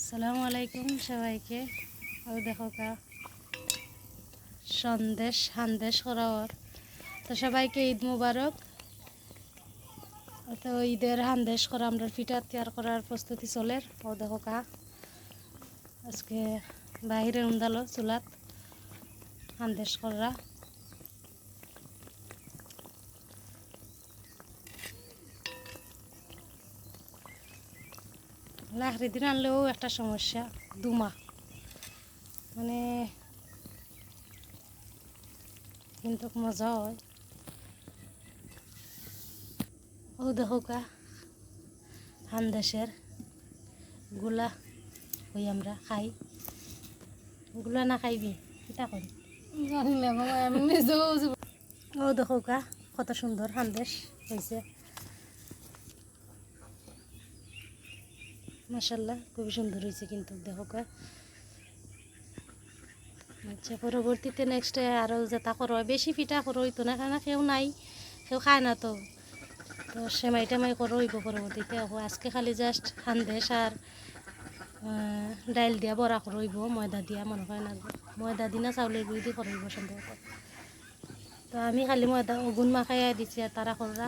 আসসালামু আলাইকুম সবাইকে। আর দেখো কা সন্দেশ করাওয়ার তো সবাইকে ঈদ মুবারক। তো ঈদের হান্দেশ করা আমরা পিঠা তৈয়ার করার প্রস্তুতি চলে। ও দেখো কা আজকে বাইরে উন্দালো চুলাত হান্দেশ করা। লাকড়ি দিন আনলেও একটা সমস্যা, দুমা মানে কিন্তু মজা হয়। ও দেখো কা হান্দেশের গুলা হই আমরা খাই, গুলা না খাইবি কিতা করি। ও দেখো কা কত সুন্দর হান্দেশ হয়েছে, মাশাল্লাহ খুবই সুন্দর হয়েছে কিন্তু দেখো কা। আচ্ছা পরবর্তীতে নেক্সট আরও যেটা করো বেশি পিঠা করো হইতো না, কারণ কেউ নাই, কেউ খায় না তো তো সেমাই টেমাই করো হইব পরবর্তীতে। আজকে খালি জাস্ট হান্দেশ আর ডাইল দিয়া বড়া করো হইব, ময়দা দিয়া মনে হয় না, ময়দা দি না চাউলের গুঁড়ি দিয়ে করো হইব সম্ভবত। তো আমি খালি ময়দা গুণ মাখাই দিচ্ছি আর তারা কররা,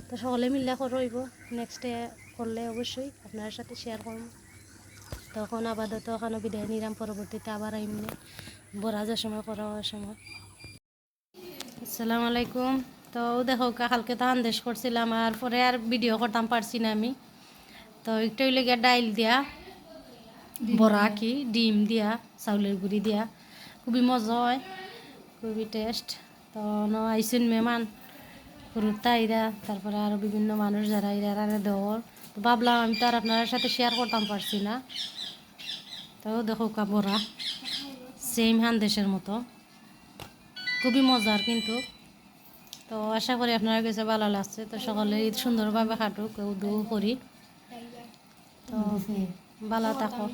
তো সকলে মিললে করো হইব। নেক্সটে করলে অবশ্যই আপনার সাথে শেয়ার করব। তখন আপাতত ওখানে বিদায় নিলাম, পরবর্তীতে আবার এমনি বড়া যাওয়ার সময় করা হওয়ার সময়। আসসালামু আলাইকুম। তো দেখো কালকে তো আন্দেশ করছিলাম আর পরে আর ভিডিও করতাম পারছি না আমি। তো একটু লেগে ডাইল দিয়া বড়া কি ডিম দিয়া চাউলের গুঁড়ি দিয়া খুবই মজা হয়, খুবই টেস্ট। তো আইসুন মেহমান ফুরুত্তা ইরা, তারপরে আরও বিভিন্ন মানুষ যারা ইরা দেওয়ার, তো ভাবলাম আমি তো আর আপনার সাথে শেয়ার করতাম পারছি না। তো দেখো কা বড়া সেম হান্দেশের মতো, খুবই মজার কিন্তু। তো আশা করি আপনার কাছে ভালো লাগছে। তো সকলে ঈদ সুন্দরভাবে কাটুক, দু করি। তো ভালো থাকো।